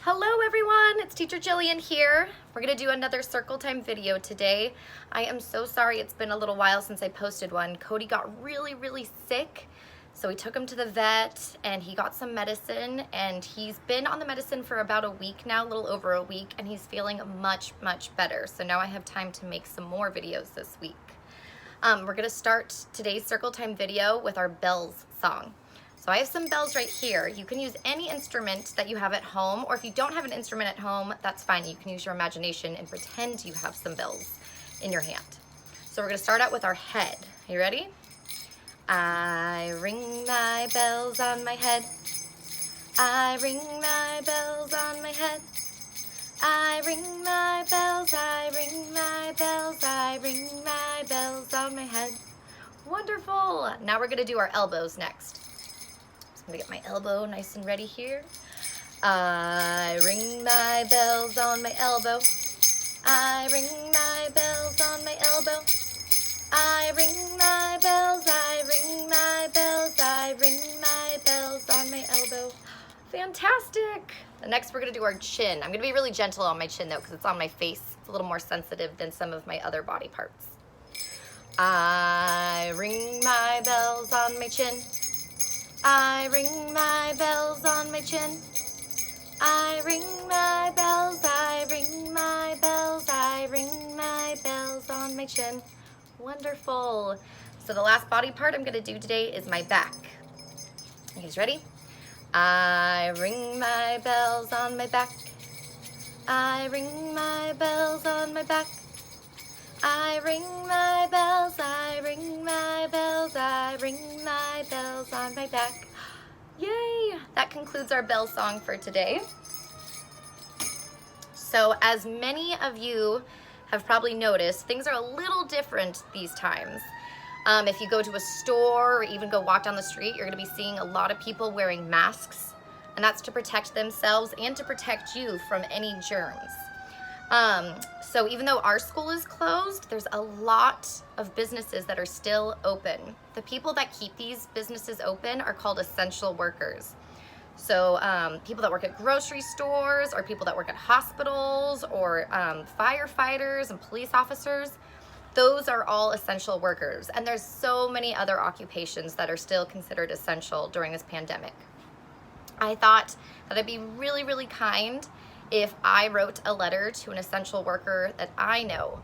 Hello everyone, it's Teacher Gillian here. We're gonna do another circle time video today. I am so sorry it's been a little while since I posted one. Cody got really sick, so we took him to the vet and he got some medicine, and he's been on the medicine for about a week now, a little over a week, and he's feeling much better. So now I have time to make some more videos this week. We're gonna start today's circle time video with our bells song. So I have some bells right here. You can use any instrument that you have at home, or if you don't have an instrument at home, that's fine. You can use your imagination and pretend you have some bells in your hand. So we're gonna start out with our head. Are you ready? I ring my bells on my head. I ring my bells on my head. I ring my bells, I ring my bells, I ring my bells on my head. Wonderful. Now we're gonna do our elbows next. I'm gonna get my elbow nice and ready here. I ring my bells on my elbow. I ring my bells on my elbow. I ring my bells, I ring my bells, I ring my bells on my elbow. Fantastic. Next we're gonna do our chin. I'm gonna be really gentle on my chin though, because it's on my face. It's a little more sensitive than some of my other body parts. I ring my bells on my chin. I ring my bells on my chin. I ring my bells, I ring my bells, I ring my bells on my chin. Wonderful. So the last body part I'm gonna do today is my back. You guys ready? I ring my bells on my back. I ring my bells on my back. I ring my bells, I ring my bells, I ring my bells on my back. Yay! That concludes our bell song for today. So as many of you have probably noticed, things are a little different these times. If you go to a store or even go walk down the street, you're gonna be seeing a lot of people wearing masks, and that's to protect themselves and to protect you from any germs. So even though our school is closed, there's a lot of businesses that are still open. The people that keep these businesses open are called essential workers. So people that work at grocery stores, or people that work at hospitals, or firefighters and police officers, those are all essential workers. And there's so many other occupations that are still considered essential during this pandemic. I thought that it'd be really kind if I wrote a letter to an essential worker that I know.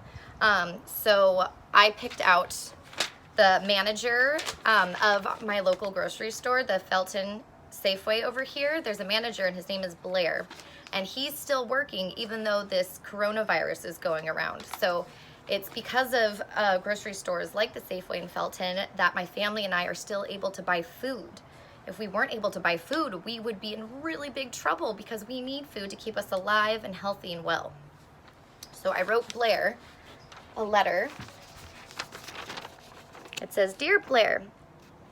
So I picked out the manager of my local grocery store, the Felton Safeway over here. There's a manager and his name is Blair, and he's still working even though this coronavirus is going around. So it's because of grocery stores like the Safeway in Felton that my family and I are still able to buy food. If we weren't able to buy food, we would be in really big trouble because we need food to keep us alive and healthy and well. So I wrote Blair a letter. It says, "Dear Blair,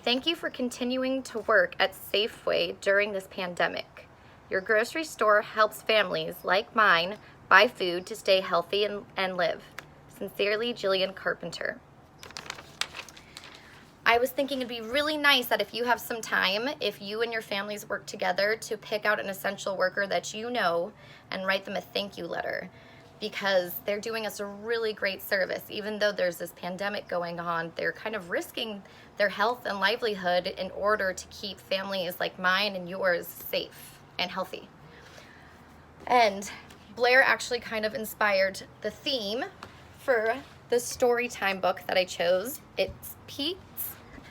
thank you for continuing to work at Safeway during this pandemic. Your grocery store helps families like mine buy food to stay healthy and live. Sincerely, Gillian Carpenter." I was thinking it'd be really nice that if you have some time, if you and your families work together, to pick out an essential worker that you know and write them a thank you letter, because they're doing us a really great service. Even though there's this pandemic going on, they're kind of risking their health and livelihood in order to keep families like mine and yours safe and healthy. And Blair actually kind of inspired the theme for the story time book that I chose. It's Pete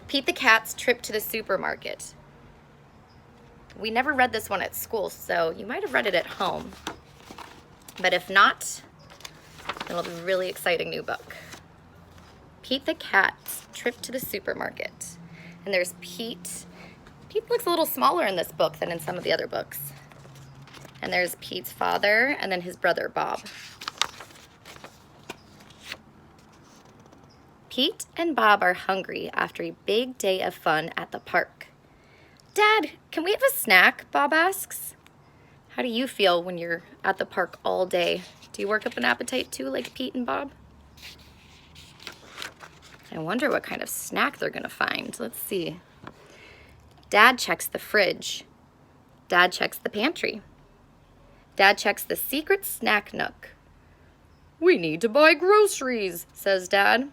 the Cat's Trip to the Supermarket. We never read this one at school, so you might have read it at home. But if not, it'll be a really exciting new book. Pete the Cat's Trip to the Supermarket. And there's Pete. Pete looks a little smaller in this book than in some of the other books. And there's Pete's father and then his brother Bob. Pete and Bob are hungry after a big day of fun at the park. "Dad, can we have a snack?" Bob asks. How do you feel when you're at the park all day? Do you work up an appetite too, like Pete and Bob? I wonder what kind of snack they're gonna find. Let's see. Dad checks the fridge. Dad checks the pantry. Dad checks the secret snack nook. We need to buy groceries, says Dad.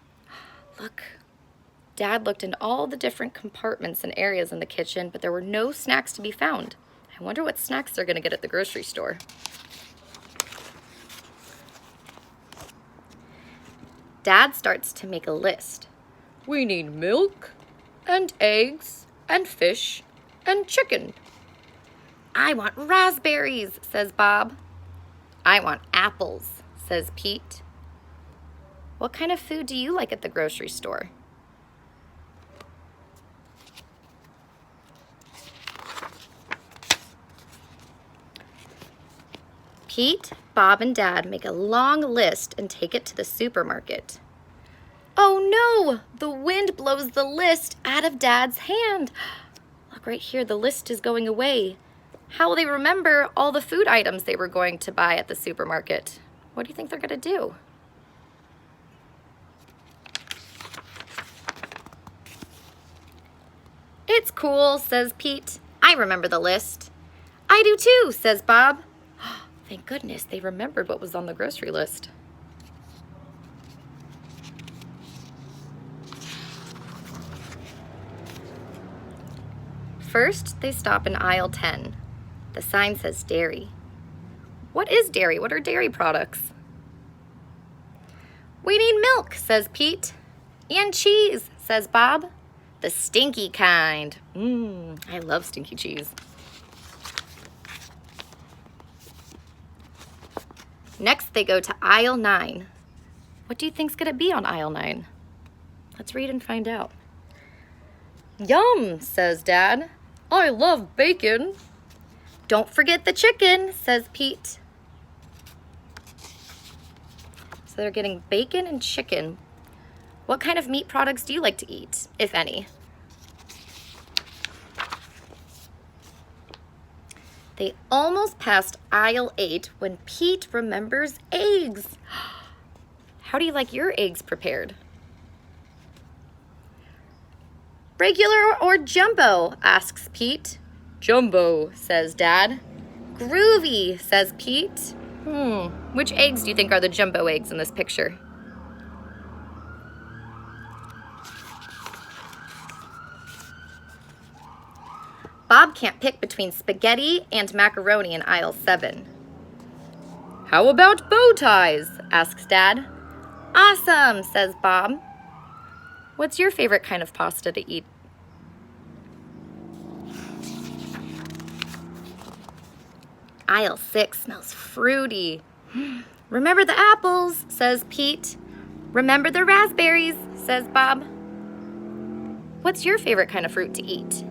Look. Dad looked in all the different compartments and areas in the kitchen, but there were no snacks to be found. I wonder what snacks they're going to get at the grocery store. Dad starts to make a list. We need milk and eggs and fish and chicken. I want raspberries, says Bob. I want apples, says Pete. What kind of food do you like at the grocery store? Pete, Bob, and Dad make a long list and take it to the supermarket. Oh no! The wind blows the list out of Dad's hand. Look right here, the list is going away. How will they remember all the food items they were going to buy at the supermarket? What do you think they're going to do? It's cool, says Pete. I remember the list. I do too, says Bob. Thank goodness they remembered what was on the grocery list. First, they stop in aisle 10. The sign says dairy. What is dairy? What are dairy products? We need milk, says Pete. And cheese, says Bob. The stinky kind. I love stinky cheese. Next, they go to aisle 9. What do you think's gonna be on aisle 9? Let's read and find out. Yum, says Dad. I love bacon. Don't forget the chicken, says Pete. So they're getting bacon and chicken. What kind of meat products do you like to eat, if any? They almost passed aisle 8 when Pete remembers eggs. How do you like your eggs prepared? Regular or jumbo, asks Pete. Jumbo, says Dad. Groovy, says Pete. Which eggs do you think are the jumbo eggs in this picture? Bob can't pick between spaghetti and macaroni in aisle 7. How about bow ties? Asks Dad. Awesome, says Bob. What's your favorite kind of pasta to eat? Aisle 6 smells fruity. Remember the apples, says Pete. Remember the raspberries, says Bob. What's your favorite kind of fruit to eat?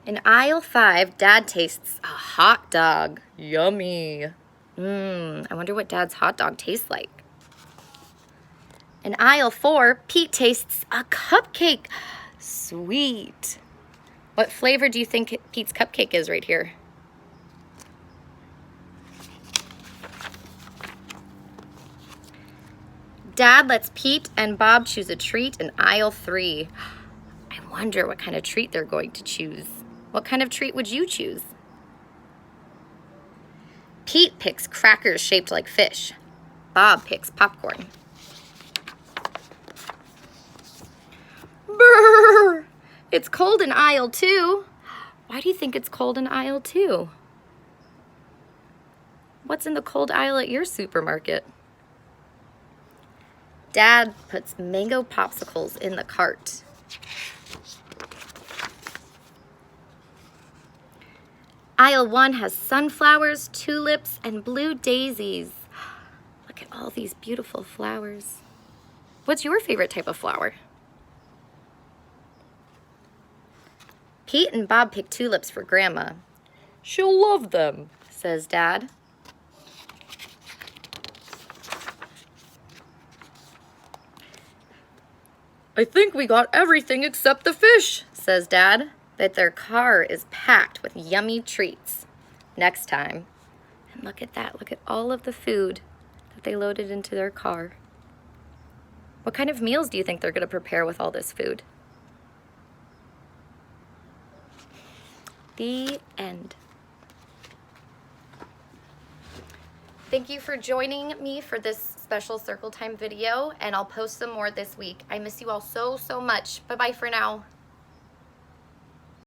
In aisle 5, Dad tastes a hot dog. Yummy. I wonder what Dad's hot dog tastes like. In aisle 4, Pete tastes a cupcake. Sweet. What flavor do you think Pete's cupcake is right here? Dad lets Pete and Bob choose a treat in aisle 3. I wonder what kind of treat they're going to choose. What kind of treat would you choose? Pete picks crackers shaped like fish. Bob picks popcorn. Brrr! It's cold in aisle 2. Why do you think it's cold in aisle 2? What's in the cold aisle at your supermarket? Dad puts mango popsicles in the cart. Aisle 1 has sunflowers, tulips, and blue daisies. Look at all these beautiful flowers. What's your favorite type of flower? Pete and Bob pick tulips for Grandma. She'll love them, says Dad. I think we got everything except the fish, says Dad. That their car is packed with yummy treats. Next time. And look at that. Look at all of the food that they loaded into their car. What kind of meals do you think they're going to prepare with all this food? The end. Thank you for joining me for this special circle time video, and I'll post some more this week. I miss you all so, so much. Bye-bye for now.